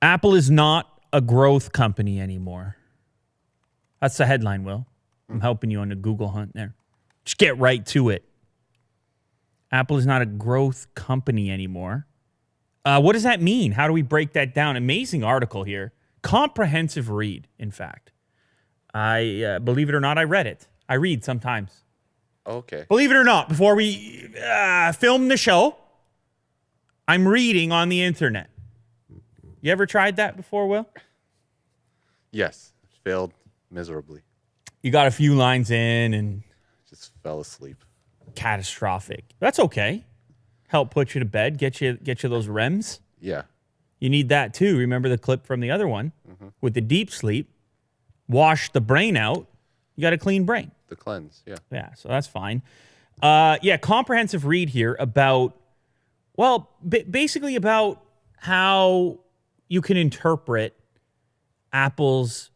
Apple is not a growth company anymore. That's the headline, Will. I'm helping you on the Google hunt there. Just get right to it. Apple is not a growth company anymore. What does that mean? How do we break that down? Amazing article here. Comprehensive read, in fact. I believe it or not, I read it. I read sometimes. Okay. Believe it or not, before we film the show, I'm reading on the internet. You ever tried that before, Will? Yes. Failed miserably. You got a few lines in and Just fell asleep. catastrophic. That's okay. Help put you to bed, get you those REMs. Yeah. You need that too. Remember the clip from the other one with the deep sleep. Wash the brain out. You got a clean brain. The cleanse. Yeah. Yeah, so that's fine. Comprehensive read here about, well, basically about how you can interpret Apple's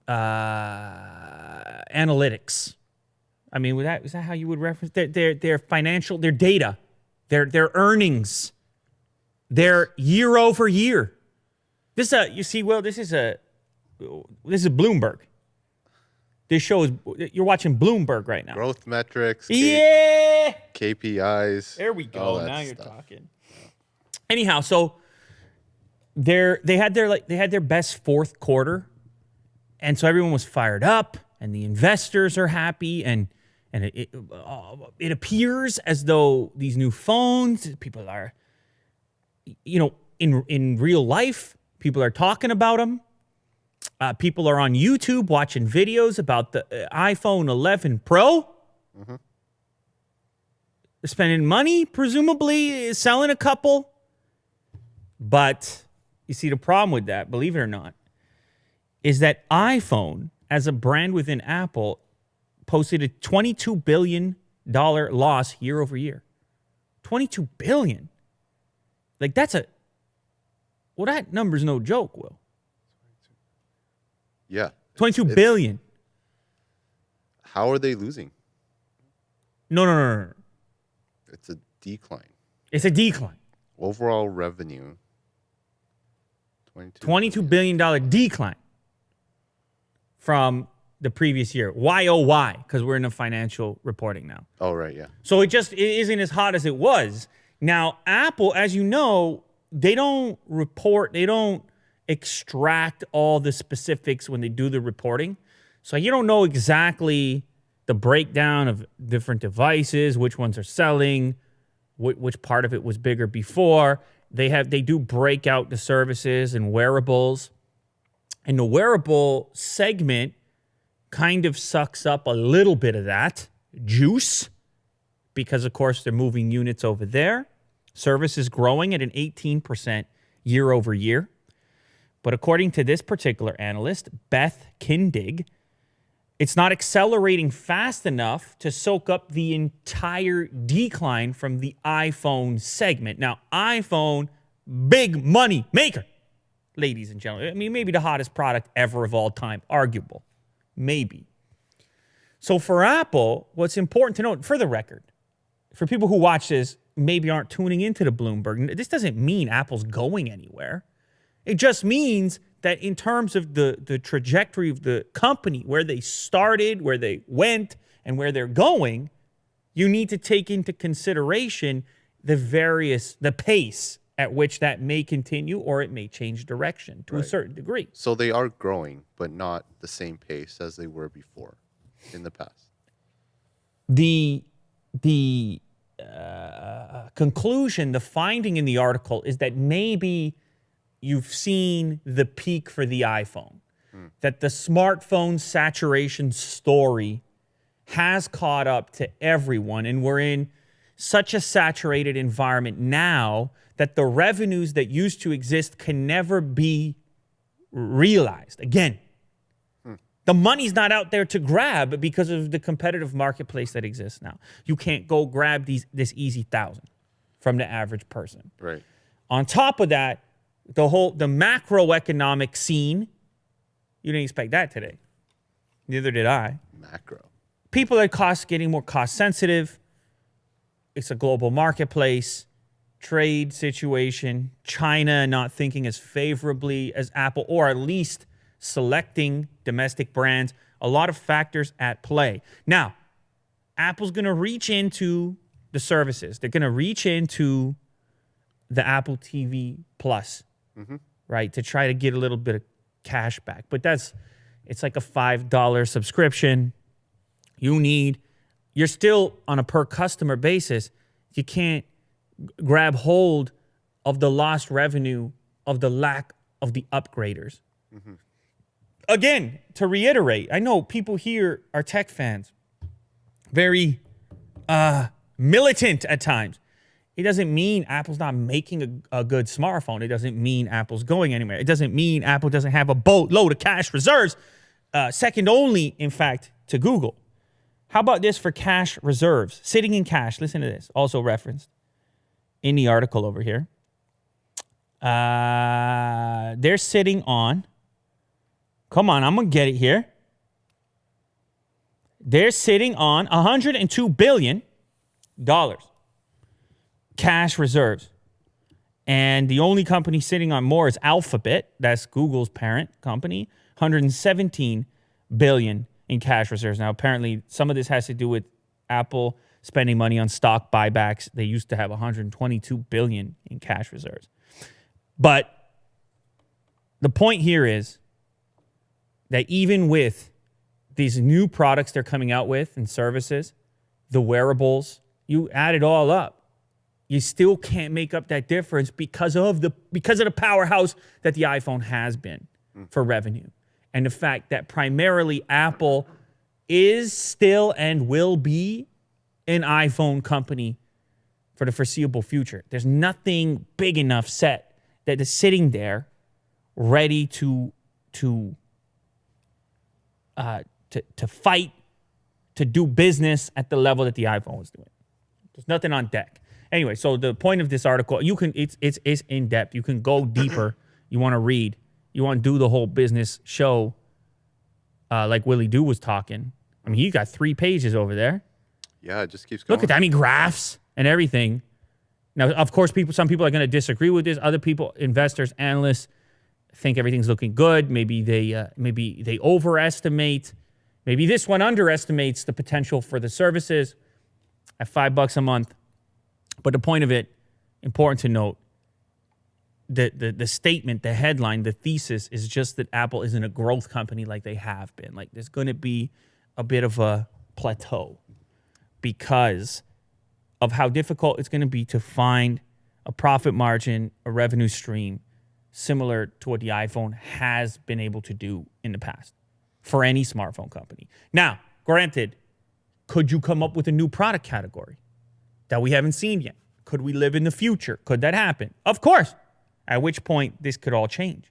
analytics. I mean, is that how you would reference their financial, their data, their earnings, their year over year? This you see, Will, this is Bloomberg. This show is, you're watching Bloomberg right now. Growth metrics. Yeah. KPIs. There we all go. that Now you're stuff. talking. Anyhow, so they had their best fourth quarter, and so everyone was fired up, and the investors are happy, and it appears as though these new phones, people are, in real life, people are talking about them. People are on YouTube watching videos about the iPhone 11 Pro. They're spending money, presumably selling a couple. But you see, the problem with that, believe it or not, is that iPhone, as a brand within Apple, posted a $22 billion loss year over year. $22 billion. Like, that number's no joke, Will. Yeah. $22 billion. How are they losing? No. It's a decline. It's a decline. Overall revenue. $22 billion decline from the previous year. Why? Because we're in a financial reporting now. Oh, right, yeah. So it isn't as hot as it was. Now, Apple, as you know, they don't report, they don't extract all the specifics when they do the reporting. So you don't know exactly the breakdown of different devices, which ones are selling, which part of it was bigger before. They do break out the services and wearables. And the wearable segment kind of sucks up a little bit of that juice because, of course, they're moving units over there. Service is growing at an 18% year over year. But according to this particular analyst, Beth Kindig, it's not accelerating fast enough to soak up the entire decline from the iPhone segment. Now, iPhone, big money maker, ladies and gentlemen. I mean, maybe the hottest product ever of all time, arguable. Maybe. So for Apple, what's important to note, for the record, for people who watch this, maybe aren't tuning into the Bloomberg, this doesn't mean Apple's going anywhere. It just means that in terms of the trajectory of the company, where they started, where they went, and where they're going, you need to take into consideration the pace at which that may continue or it may change direction to a certain degree. So they are growing, but not the same pace as they were before in the past. The conclusion, the finding in the article is that maybe you've seen the peak for the iPhone, that the smartphone saturation story has caught up to everyone, and we're in such a saturated environment now that the revenues that used to exist can never be realized again. The money's not out there to grab because of the competitive marketplace that exists now. You can't go grab this easy 1,000 from the average person. Right. On top of that, the macroeconomic scene, you didn't expect that today. Neither did I. Macro. People are getting more cost sensitive. It's a global marketplace. trade situation, China not thinking as favorably as Apple, or at least selecting domestic brands, a lot of factors at play. Now, Apple's going to reach into the services. They're going to reach into the Apple TV Plus, right, to try to get a little bit of cash back. But it's like a $5 subscription. You're still on a per customer basis. You can't grab hold of the lost revenue of the lack of the upgraders. Again, to reiterate, I know people here are tech fans, very militant at times. It doesn't mean Apple's not making a good smartphone. It doesn't mean Apple's going anywhere. It doesn't mean Apple doesn't have a boatload of cash reserves, second only, in fact, to Google. How about this for cash reserves? Sitting in cash, listen to this, also referenced in the article over here. They're sitting on, come on, I'm going to get it here. They're sitting on $102 billion cash reserves. And the only company sitting on more is Alphabet. That's Google's parent company. $117 billion in cash reserves. Now, apparently, some of this has to do with Apple spending money on stock buybacks. They used to have $122 billion in cash reserves. But the point here is that even with these new products they're coming out with and services, the wearables, you add it all up, you still can't make up that difference because of the powerhouse that the iPhone has been for revenue. And the fact that primarily Apple is still and will be an iPhone company for the foreseeable future. There's nothing big enough set that is sitting there ready to fight, to do business at the level that the iPhone was doing. There's nothing on deck. Anyway, so the point of this article, it's in depth. You can go deeper. You want to read. You want to do the whole business show like Willie Doo was talking. I mean, he got 3 pages over there. Yeah, it just keeps going. Look at that. I mean, graphs and everything. Now, of course, some people are going to disagree with this. Other people, investors, analysts, think everything's looking good. Maybe they overestimate. Maybe this one underestimates the potential for the services at $5 a month. But the point of it, important to note, the statement, the headline, the thesis is just that Apple isn't a growth company like they have been. Like, there's going to be a bit of a plateau because of how difficult it's going to be to find a profit margin, a revenue stream similar to what the iPhone has been able to do in the past for any smartphone company. Now, granted, could you come up with a new product category that we haven't seen yet? Could we live in the future? Could that happen? Of course. At which point, this could all change.